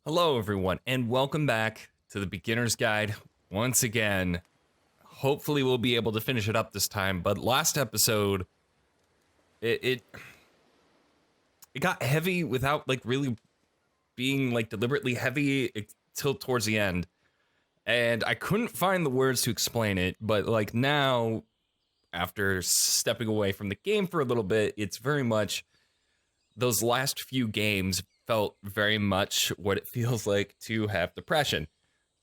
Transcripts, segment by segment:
Hello, everyone, and welcome back to the Beginner's Guide once again. Hopefully, we'll be able to finish it up this time. But last episode, it got heavy without like really being like deliberately heavy till towards the end, and I couldn't find the words to explain it. But like now, after stepping away from the game for a little bit, it's very much those last few games felt very much what it feels like to have depression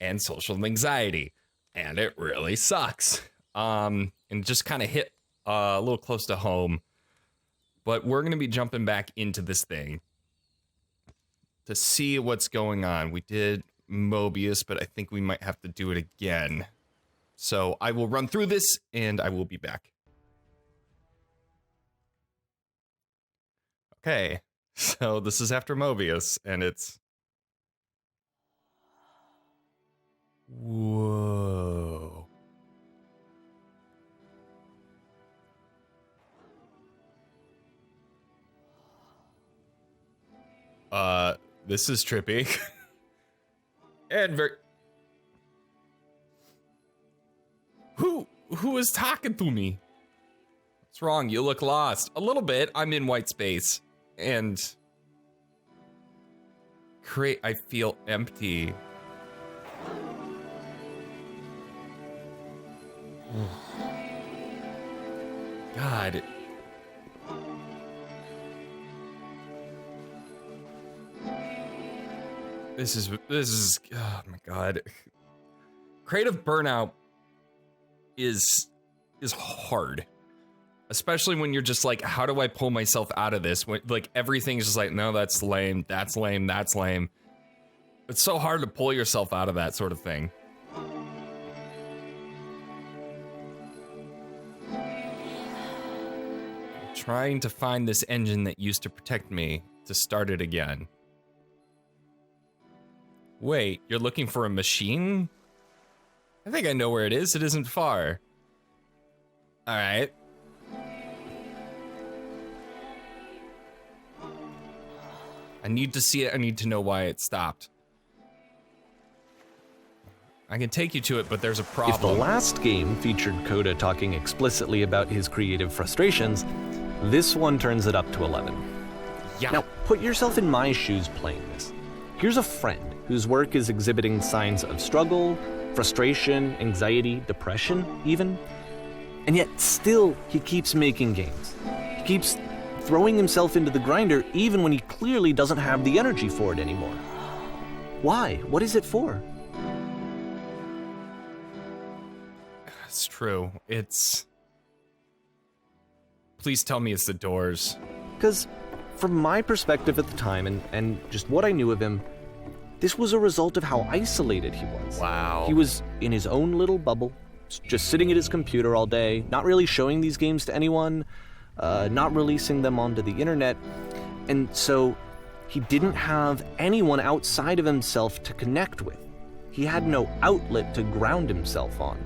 and social anxiety, and it really sucks. And just kind of hit a little close to home. But we're going to be jumping back into this thing to see what's going on. We did Mobius, but I think we might have to do it again. So I will run through this, and I will be back. Okay, so this is after Mobius, and it's... Whoa. This is trippy. And very... Who is talking to me? What's wrong? You look lost. A little bit. I'm in white space. And... I feel empty. God. This is oh my God. Creative burnout is hard. Especially when you're just like, how do I pull myself out of this? When like everything's just like, no, that's lame, that's lame, that's lame. It's so hard to pull yourself out of that sort of thing. Trying to find this engine that used to protect me to start it again. Wait, you're looking for a machine? I think I know where it is. It isn't far. All right. I need to see it. I need to know why it stopped. I can take you to it, but there's a problem. If the last game featured Coda talking explicitly about his creative frustrations, this one turns it up to 11. Yeah. Now, put yourself in my shoes playing this. Here's a friend whose work is exhibiting signs of struggle, frustration, anxiety, depression, even. And yet, still, he keeps making games. He keeps throwing himself into the grinder even when he clearly doesn't have the energy for it anymore. Why? What is it for? It's true. It's... Please tell me it's the Doors. Because from my perspective at the time and just what I knew of him, this was a result of how isolated he was. Wow. He was in his own little bubble, just sitting at his computer all day, not really showing these games to anyone, not releasing them onto the internet, and so he didn't have anyone outside of himself to connect with. He had no outlet to ground himself on.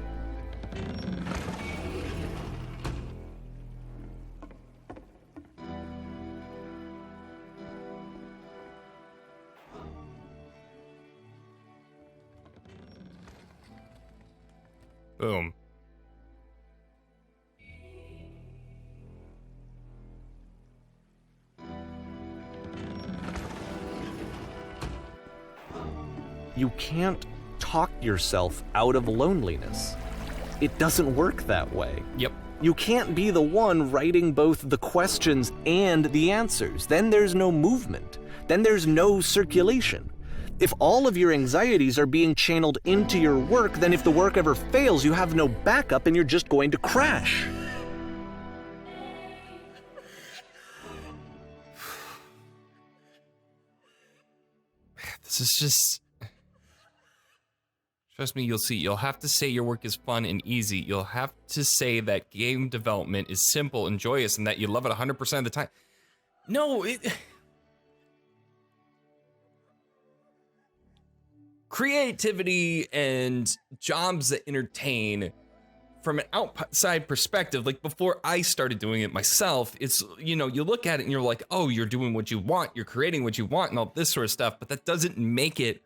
Boom. You can't talk yourself out of loneliness. It doesn't work that way. Yep. You can't be the one writing both the questions and the answers. Then there's no movement. Then there's no circulation. If all of your anxieties are being channeled into your work, then if the work ever fails, you have no backup and you're just going to crash. This is just... Trust me, you'll see. You'll have to say your work is fun and easy. You'll have to say that game development is simple and joyous and that you love it 100% of the time. No, creativity and jobs that entertain from an outside perspective, like before I started doing it myself, it's, you know, you look at it and you're like, oh, you're doing what you want, you're creating what you want and all this sort of stuff, but that doesn't make it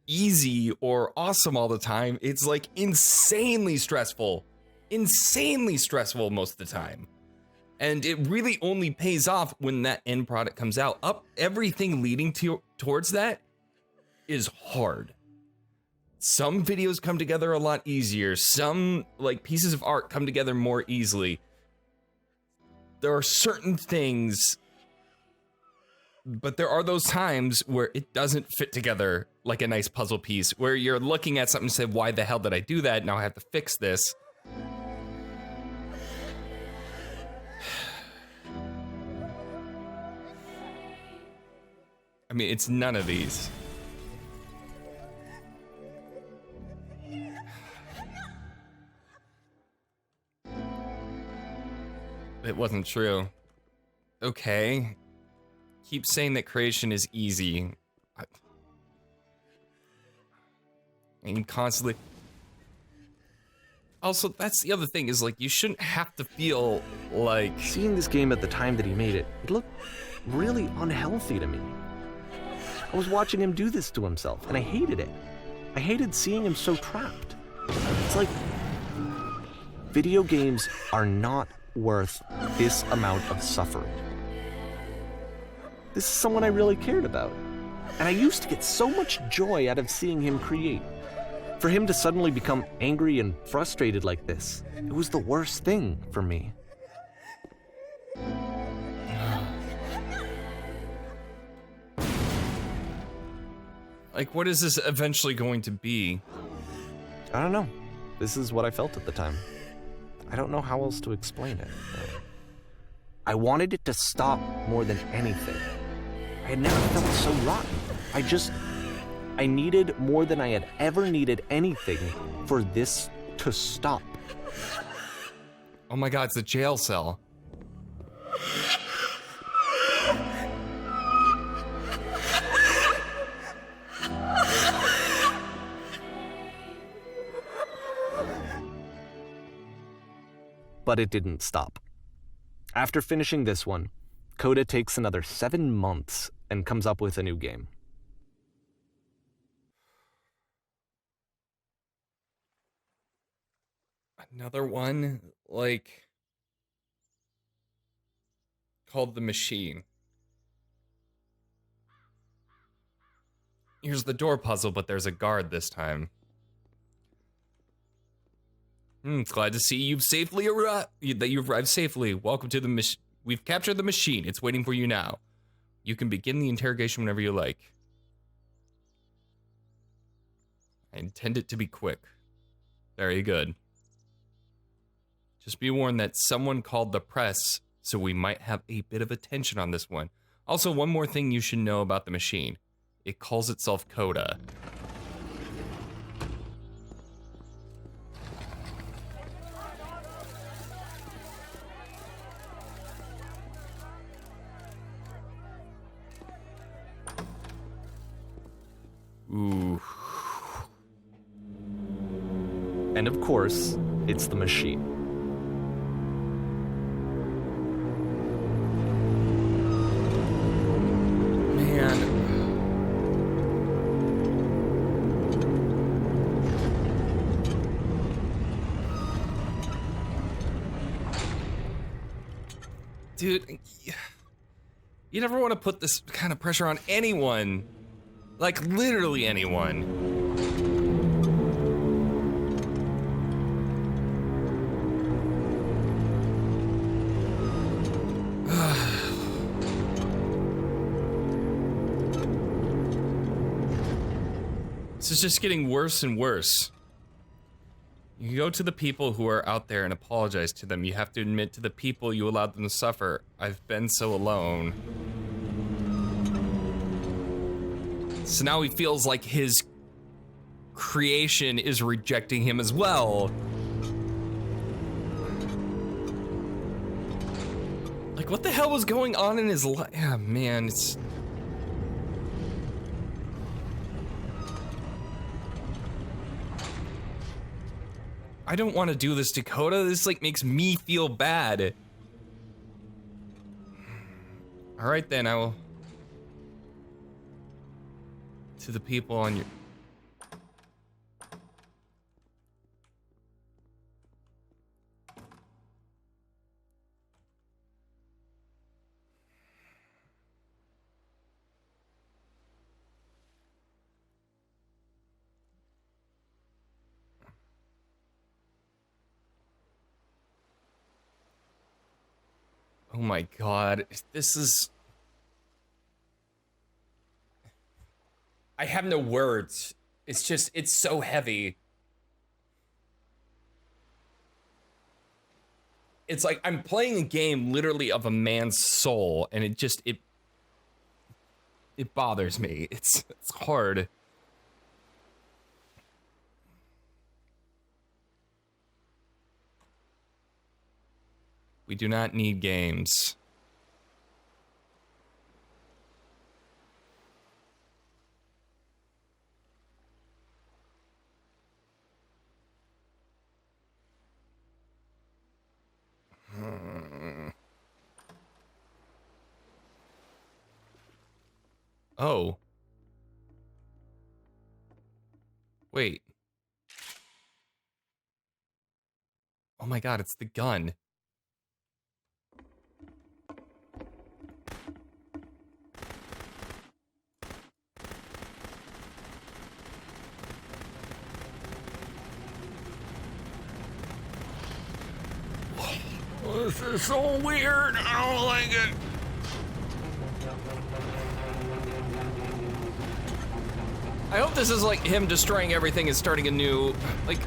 easy or awesome all the time. It's like insanely stressful most of the time. And it really only pays off when that end product comes out. Everything leading towards that is hard. Some videos come together a lot easier. Some like pieces of art come together more easily. There are certain things, but there are those times where it doesn't fit together like a nice puzzle piece, where you're looking at something and say, why the hell did I do that? Now I have to fix this. I mean, it's none of these. It wasn't true. Okay. Keep saying that creation is easy. And constantly. Also, that's the other thing, is like, you shouldn't have to feel like... Seeing this game at the time that he made it, it looked really unhealthy to me. I was watching him do this to himself, and I hated it. I hated seeing him so trapped. It's like, video games are not worth this amount of suffering. This is someone I really cared about, and I used to get so much joy out of seeing him create. For him to suddenly become angry and frustrated like this, it was the worst thing for me. Like, what is this eventually going to be? I don't know. This is what I felt at the time. I don't know how else to explain it. I wanted it to stop more than anything. I had never felt so rotten. I needed more than I had ever needed anything for this to stop. Oh my god, it's a jail cell. But it didn't stop. After finishing this one, Coda takes another 7 months and comes up with a new game. Another one, like, called The Machine. Here's the door puzzle, but there's a guard this time. Glad to see you've safely arrived. That you've arrived safely. Welcome to the mission. We've captured the machine. It's waiting for you now. You can begin the interrogation whenever you like. I intend it to be quick. Very good. Just be warned that someone called the press, so we might have a bit of attention on this one. Also, one more thing you should know about the machine. It calls itself Coda. Ooh. And of course, it's the machine. Man. Dude, you never want to put this kind of pressure on anyone. Like, literally anyone. This is just getting worse and worse. You go to the people who are out there and apologize to them. You have to admit to the people you allowed them to suffer. I've been so alone. So now he feels like his creation is rejecting him as well. Like, what the hell was going on in his life? Yeah, man, it's... I don't want to do this to Coda. This like makes me feel bad. All right then, I will. To the people on your. Oh my god, this is... I have no words. It's just, it's so heavy. It's like I'm playing a game literally of a man's soul, and it just, it bothers me. It's hard. We do not need games. Oh. Wait. Oh my god, it's the gun. This is so weird. I don't like it. I hope this is like him destroying everything and starting a new, like...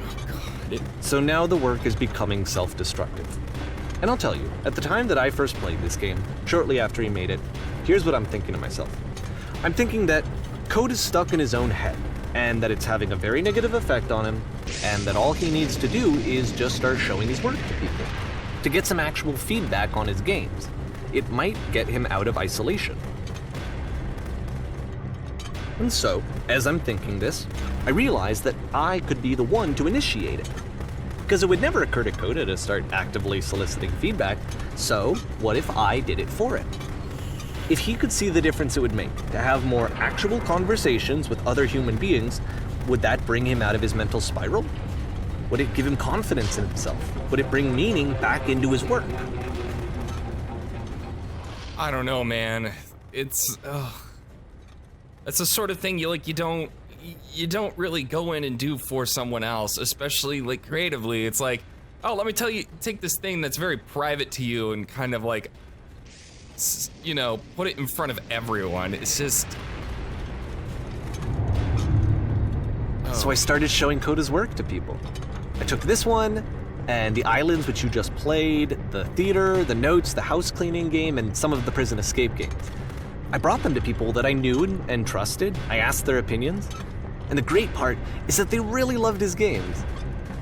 Oh God. So now the work is becoming self-destructive. And I'll tell you, at the time that I first played this game, shortly after he made it, here's what I'm thinking to myself. I'm thinking that Code is stuck in his own head, and that it's having a very negative effect on him, and that all he needs to do is just start showing his work to people, to get some actual feedback on his games. It might get him out of isolation. And so, as I'm thinking this, I realize that I could be the one to initiate it. Because it would never occur to Coda to start actively soliciting feedback, so what if I did it for him? If he could see the difference it would make to have more actual conversations with other human beings, would that bring him out of his mental spiral? Would it give him confidence in himself? Would it bring meaning back into his work? I don't know, man. It's that's the sort of thing you don't really go in and do for someone else, especially like creatively. It's like, oh, let me tell you, take this thing that's very private to you and kind of like, you know, put it in front of everyone. It's just... Oh. So I started showing Coda's work to people. I took this one, and the islands which you just played, the theater, the notes, the house cleaning game, and some of the prison escape games. I brought them to people that I knew and trusted. I asked their opinions. And the great part is that they really loved his games.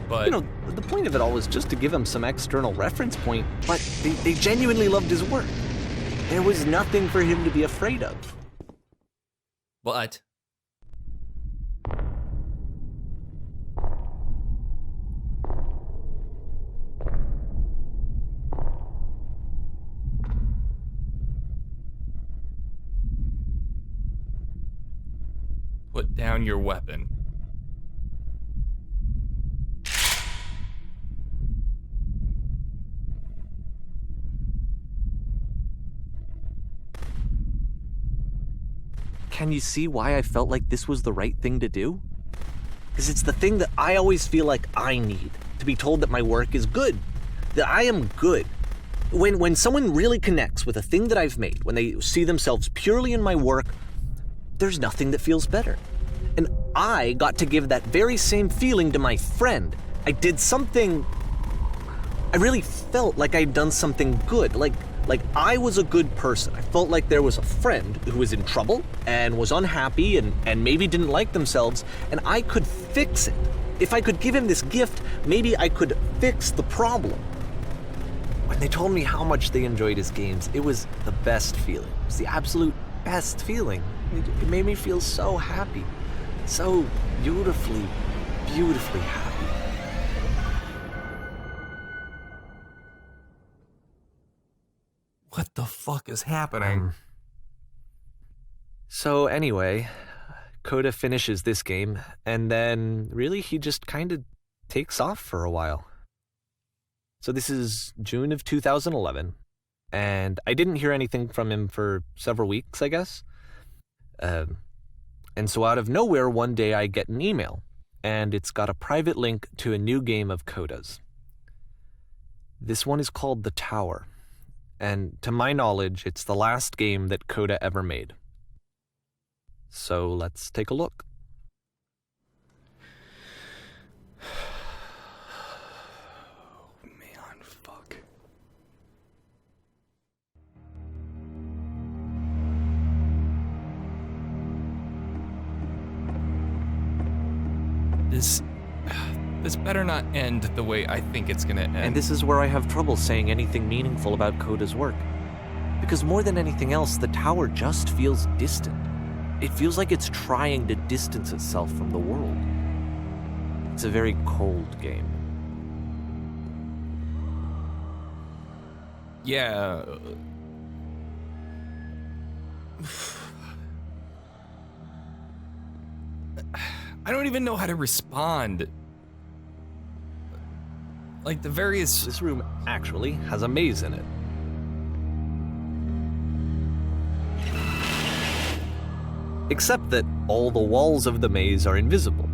But... You know, the point of it all was just to give him some external reference point, but they genuinely loved his work. There was nothing for him to be afraid of. But... Put down your weapon. Can you see why I felt like this was the right thing to do? Because it's the thing that I always feel like I need, to be told that my work is good, that I am good. When someone really connects with a thing that I've made, when they see themselves purely in my work, there's nothing that feels better. And I got to give that very same feeling to my friend. I did something... I really felt like I'd done something good, like I was a good person. I felt like there was a friend who was in trouble and was unhappy and maybe didn't like themselves, and I could fix it. If I could give him this gift, maybe I could fix the problem. When they told me how much they enjoyed his games, it was the best feeling. It was the absolute best feeling. It made me feel so happy, so beautifully beautifully happy. What the fuck is happening? So anyway, Coda finishes this game, and then really he just kind of takes off for a while. So this is June of 2011, and I didn't hear anything from him for several weeks, I guess. And so out of nowhere, one day I get an email, and it's got a private link to a new game of Coda's. This one is called The Tower, and to my knowledge, it's the last game that Coda ever made. So let's take a look. Man, fuck. This better not end the way I think it's gonna end. And this is where I have trouble saying anything meaningful about Coda's work. Because more than anything else, The Tower just feels distant. It feels like it's trying to distance itself from the world. It's a very cold game. Yeah. I don't even know how to respond. Like the various... This room actually has a maze in it. Except that all the walls of the maze are invisible.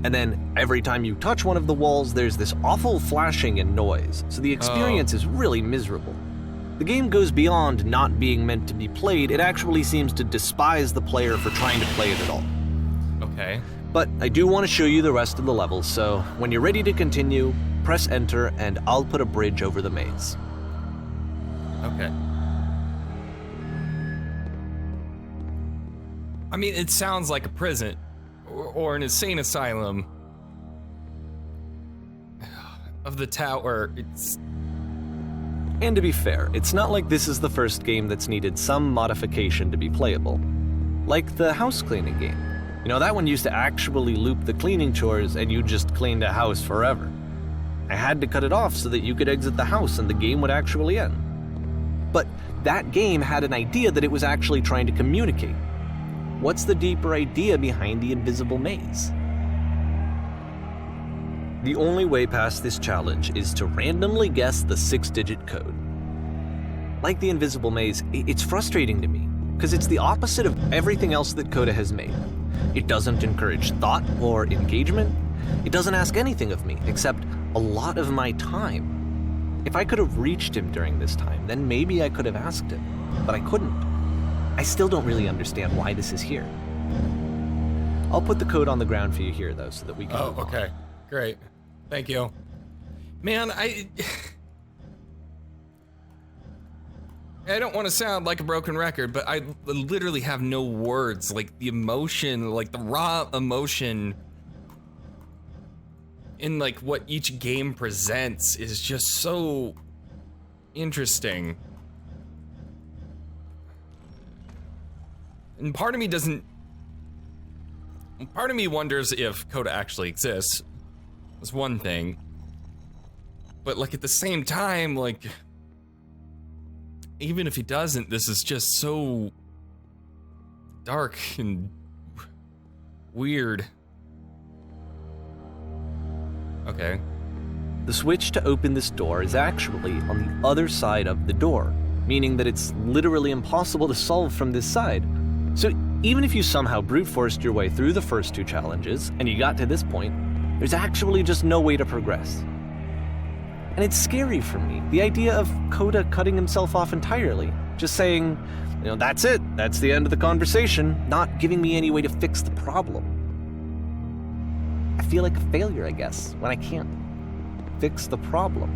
And then every time you touch one of the walls, there's this awful flashing and noise, so the experience is really miserable. The game goes beyond not being meant to be played, it actually seems to despise the player for trying to play it at all. Okay. But I do want to show you the rest of the levels, so when you're ready to continue, press enter and I'll put a bridge over the maze. Okay. I mean, it sounds like a prison or an insane asylum of the tower. It's... And to be fair, it's not like this is the first game that's needed some modification to be playable. Like the house cleaning game. You know, that one used to actually loop the cleaning chores and you just cleaned a house forever. I had to cut it off so that you could exit the house and the game would actually end. But that game had an idea that it was actually trying to communicate. What's the deeper idea behind the invisible maze? The only way past this challenge is to randomly guess the 6-digit code. Like the invisible maze, it's frustrating to me, because it's the opposite of everything else that Coda has made. It doesn't encourage thought or engagement. It doesn't ask anything of me, except a lot of my time. If I could have reached him during this time, then maybe I could have asked him, but I couldn't. I still don't really understand why this is here. I'll put the code on the ground for you here, though, so that we can move on. Okay. Great. Thank you. Man, I don't want to sound like a broken record, but I literally have no words. Like the emotion, like the raw emotion in like what each game presents is just so interesting. And part of me wonders if Coda actually exists. That's one thing. But like at the same time, like even if he doesn't, this is just so dark and weird. Okay. The switch to open this door is actually on the other side of the door, meaning that it's literally impossible to solve from this side. So even if you somehow brute forced your way through the first 2 challenges and you got to this point, there's actually just no way to progress. And it's scary for me, the idea of Coda cutting himself off entirely, just saying, you know, that's it, that's the end of the conversation, not giving me any way to fix the problem. I feel like a failure, I guess, when I can't fix the problem.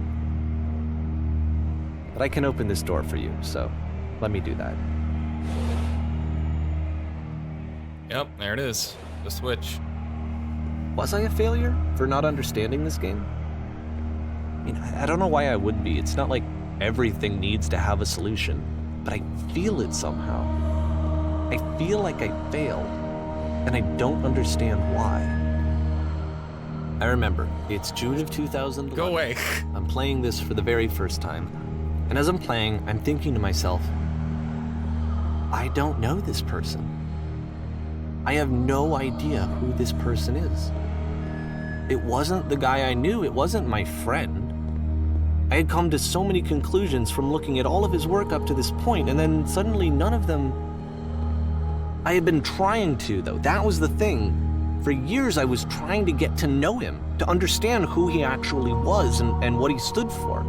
But I can open this door for you, so let me do that. Yep, there it is. The switch. Was I a failure for not understanding this game? I mean, I don't know why I would be. It's not like everything needs to have a solution, but I feel it somehow. I feel like I failed, and I don't understand why. I remember. It's June of 2011. Go away. I'm playing this for the very first time. And as I'm playing, I'm thinking to myself, I don't know this person. I have no idea who this person is. It wasn't the guy I knew. It wasn't my friend. I had come to so many conclusions from looking at all of his work up to this point, and then suddenly none of them... I had been trying to, though. That was the thing. For years I was trying to get to know him, to understand who he actually was and what he stood for.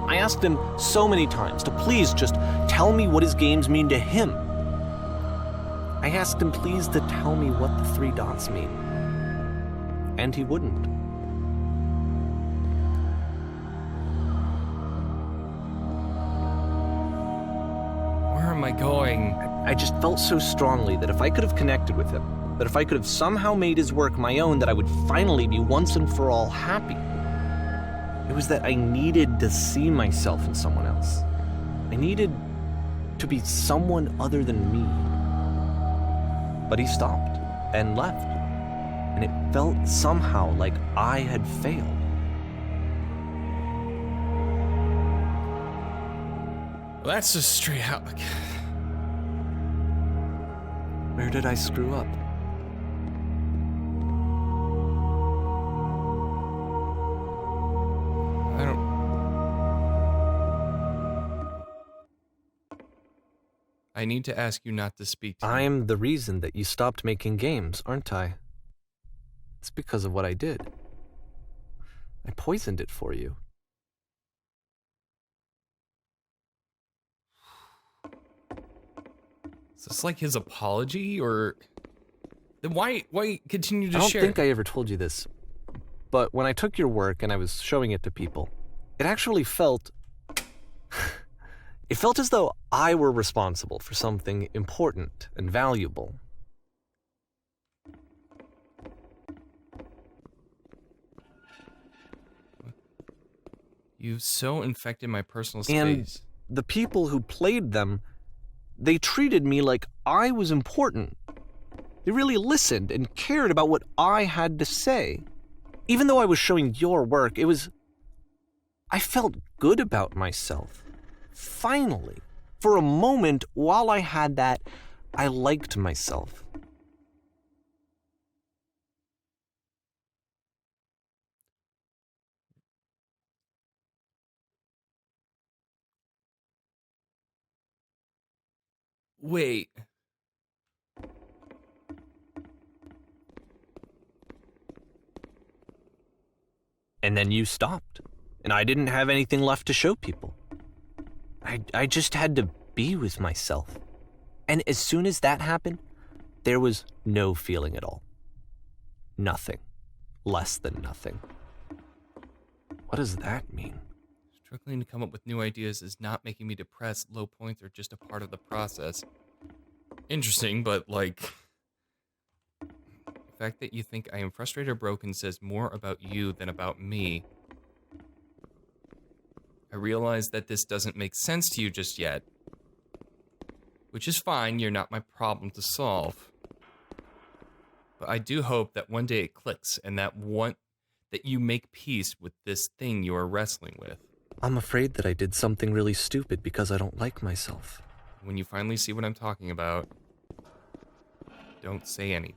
I asked him so many times to please just tell me what his games mean to him. I asked him please to tell me what the 3 dots mean. And he wouldn't. Where am I going? I just felt so strongly that if I could have connected with him, that if I could have somehow made his work my own, that I would finally be once and for all happy. It was that I needed to see myself in someone else. I needed to be someone other than me. But he stopped and left, and it felt somehow like I had failed. Well, that's just straight out. Where did I screw up? I need to ask you not to speak to me. I'm the reason that you stopped making games, aren't I? It's because of what I did. I poisoned it for you. Is this like his apology, or... Then why continue to share? I don't think I ever told you this, but when I took your work and I was showing it to people, it actually felt... It felt as though I were responsible for something important and valuable. You've so infected my personal space. And the people who played them, they treated me like I was important. They really listened and cared about what I had to say. Even though I was showing your work, I felt good about myself. Finally, for a moment, while I had that, I liked myself. Wait. And then you stopped, and I didn't have anything left to show people. I just had to be with myself. And as soon as that happened, there was no feeling at all. Nothing. Less than nothing. What does that mean? Struggling to come up with new ideas is not making me depressed. Low points are just a part of the process. Interesting, but like... The fact that you think I am frustrated or broken says more about you than about me. I realize that this doesn't make sense to you just yet. Which is fine, you're not my problem to solve. But I do hope that one day it clicks and that you make peace with this thing you are wrestling with. I'm afraid that I did something really stupid because I don't like myself. When you finally see what I'm talking about, don't say anything.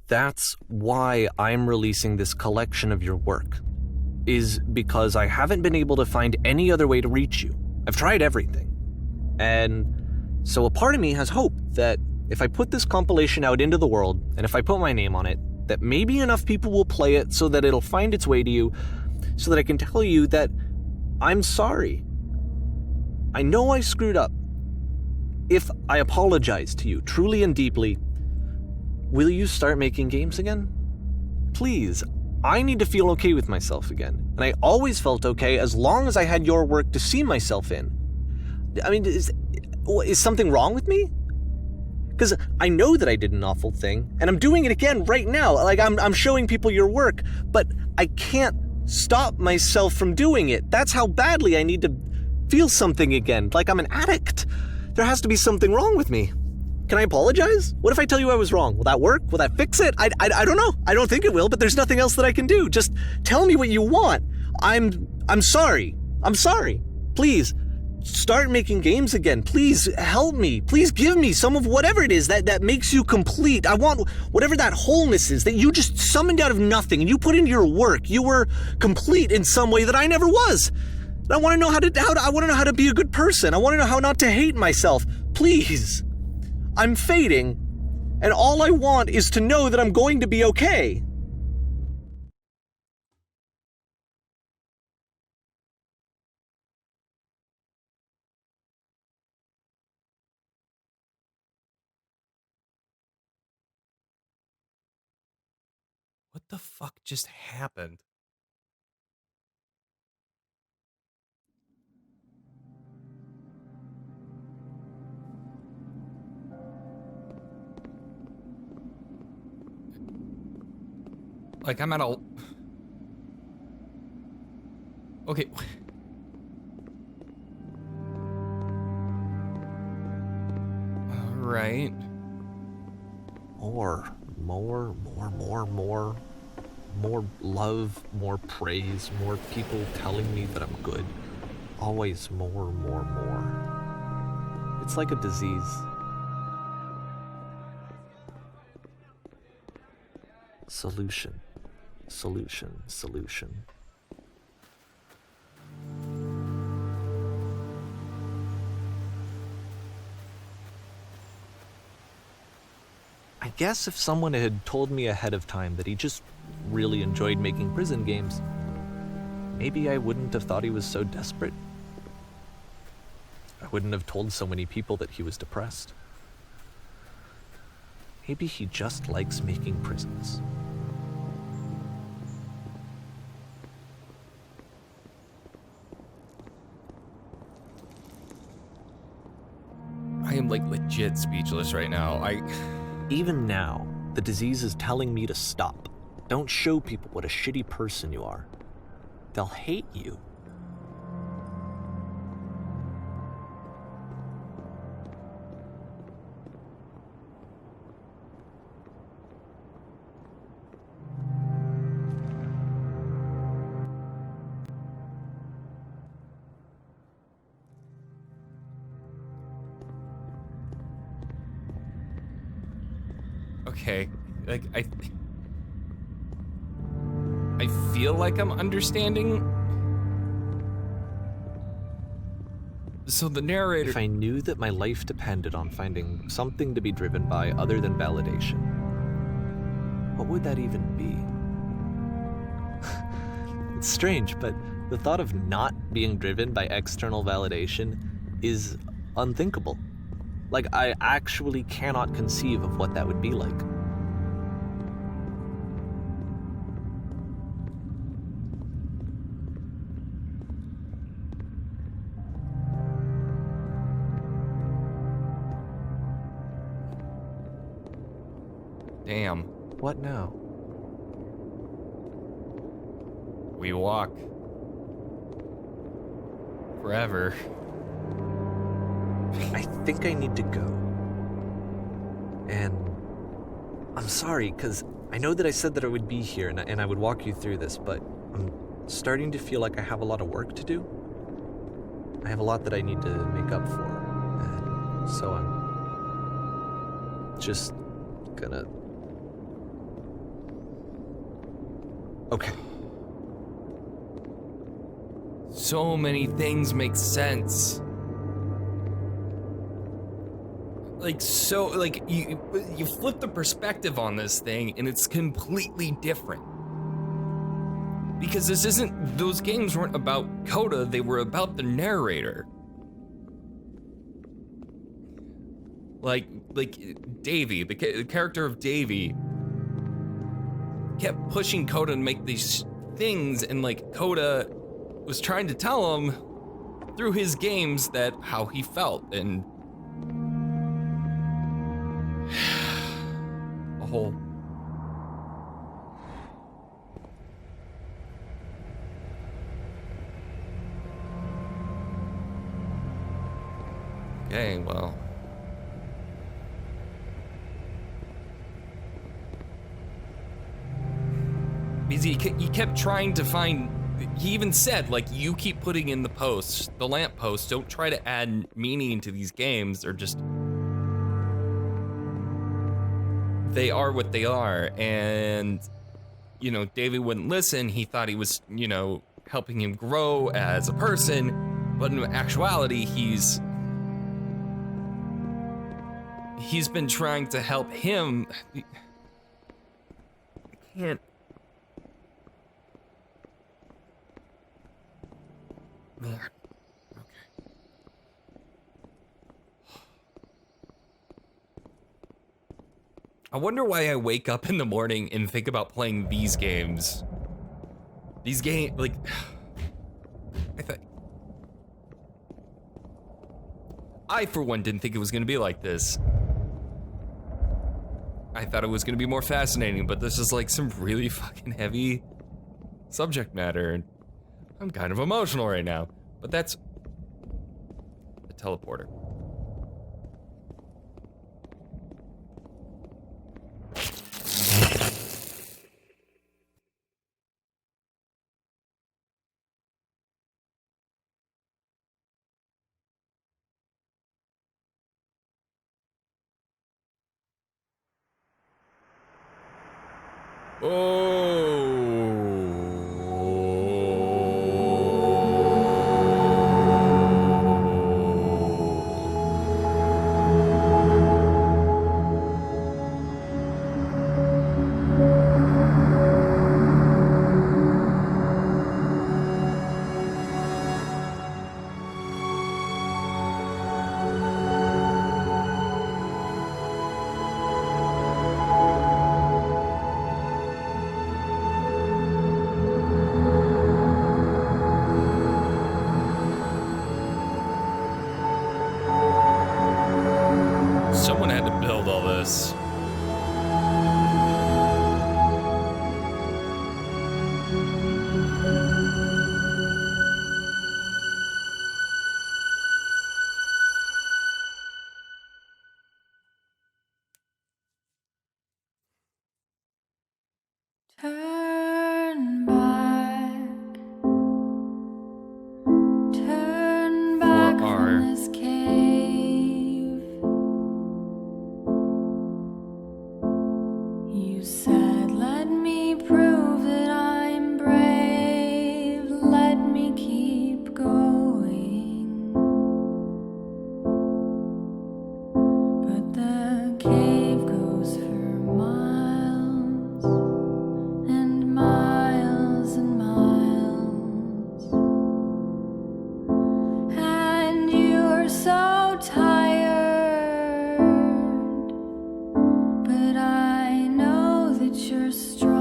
That's why I'm releasing this collection of your work, is because I haven't been able to find any other way to reach you. I've tried everything. And so a part of me has hope that if I put this compilation out into the world, and if I put my name on it, that maybe enough people will play it so that it'll find its way to you, so that I can tell you that I'm sorry. I know I screwed up. If I apologize to you truly and deeply, will you start making games again? Please, I need to feel okay with myself again. And I always felt okay as long as I had your work to see myself in. I mean, is something wrong with me? Because I know that I did an awful thing, and I'm doing it again right now. Like, I'm showing people your work, but I can't stop myself from doing it. That's how badly I need to feel something again, like I'm an addict. There has to be something wrong with me. Can I apologize? What if I tell you I was wrong? Will that work? Will that fix it? I don't know. I don't think it will, but there's nothing else that I can do. Just tell me what you want. I'm sorry. I'm sorry. Please, start making games again. Please help me. Please give me some of whatever it is that makes you complete. I want whatever that wholeness is that you just summoned out of nothing and you put into your work. You were complete in some way that I never was. And I want to know how to be a good person. I want to know how not to hate myself. Please. I'm fading, and all I want is to know that I'm going to be okay. What the fuck just happened? Like, I'm at a... Okay. All right. More love, more praise, more people telling me that I'm good. Always more. It's like a disease. Solution. I guess if someone had told me ahead of time that he just really enjoyed making prison games, maybe I wouldn't have thought he was so desperate. I wouldn't have told so many people that he was depressed. Maybe he just likes making prisons. I am like legit speechless right now. Even now, the disease is telling me to stop. Don't show people what a shitty person you are. They'll hate you. Okay, like, I feel like I'm understanding. So the narrator... If I knew that my life depended on finding something to be driven by other than validation, what would that even be? It's strange, but the thought of not being driven by external validation is unthinkable. Like, I actually cannot conceive of what that would be like. Damn. What now? We walk. Forever. I think I need to go. And I'm sorry, because I know that I said that I would be here and I would walk you through this, but I'm starting to feel like I have a lot of work to do. I have a lot that I need to make up for. And so I'm just gonna... Okay. So many things make sense. Like, you flip the perspective on this thing and it's completely different. Because those games weren't about Coda, they were about the narrator. Like Davy, the character of Davy kept pushing Coda to make these things, and like Coda was trying to tell him through his games that how he felt, and a whole Okay, well. Because he kept trying to find, he even said, like, you keep putting in the posts, the lamp posts, don't try to add meaning to these games, or just, they are what they are. And, you know, David wouldn't listen. He thought he was, you know, helping him grow as a person, but in actuality, he's been trying to help him. I can't. Man. Okay. I wonder why I wake up in the morning and think about playing these games. These games, like, I for one didn't think it was gonna be like this. I thought it was gonna be more fascinating, but this is like some really fucking heavy subject matter. I'm kind of emotional right now, but that's the teleporter. Someone had to build all this. Turn back from this cave. You said, let me prove that I'm brave. Let me keep going. But the cave goes for miles and miles and miles. And you're so tired, but I know that you're strong.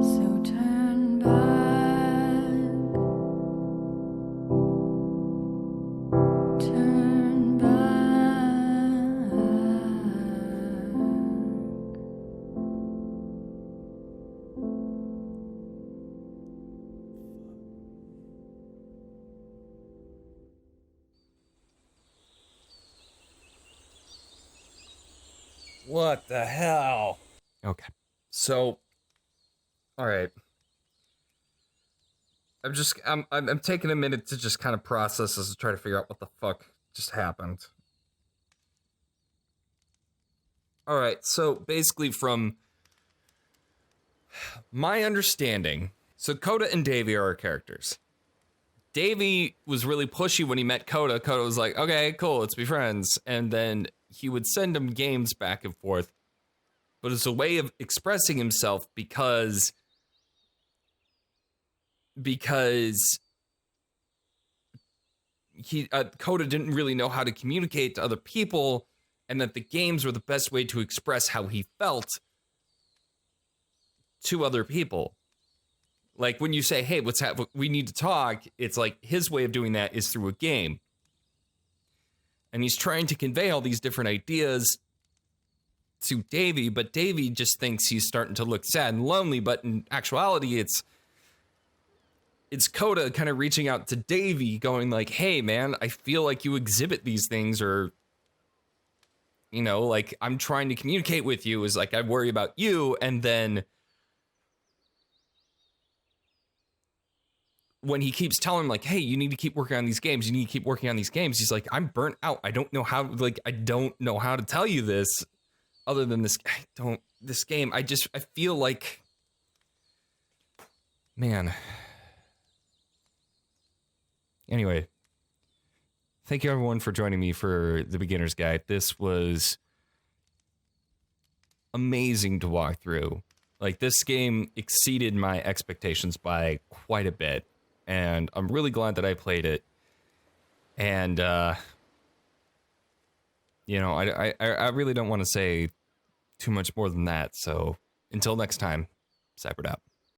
So turn back, turn back. What the hell? Okay. So, all right. I'm taking a minute to just kind of process this and try to figure out what the fuck just happened. All right. So basically, from my understanding, so Coda and Davy are our characters. Davy was really pushy when he met Coda. Coda was like, okay, cool, let's be friends. And then he would send him games back and forth. But it's a way of expressing himself because Coda didn't really know how to communicate to other people, and that the games were the best way to express how he felt to other people. Like when you say, hey, we need to talk, it's like his way of doing that is through a game. And he's trying to convey all these different ideas to Davy, but Davy just thinks he's starting to look sad and lonely, but in actuality, it's it's Coda kind of reaching out to Davey, going like, hey, man, I feel like you exhibit these things, or, you know, like, I'm trying to communicate with you, is like, I worry about you. And then when he keeps telling him, like, hey, you need to keep working on these games, you need to keep working on these games, he's like, I'm burnt out. I don't know how to tell you this other than this. This game, I feel like, man. Anyway, thank you everyone for joining me for the beginner's guide. This was amazing to walk through. Like, this game exceeded my expectations by quite a bit, and I'm really glad that I played it. And you know, I really don't want to say too much more than that. So until next time, Cybert out.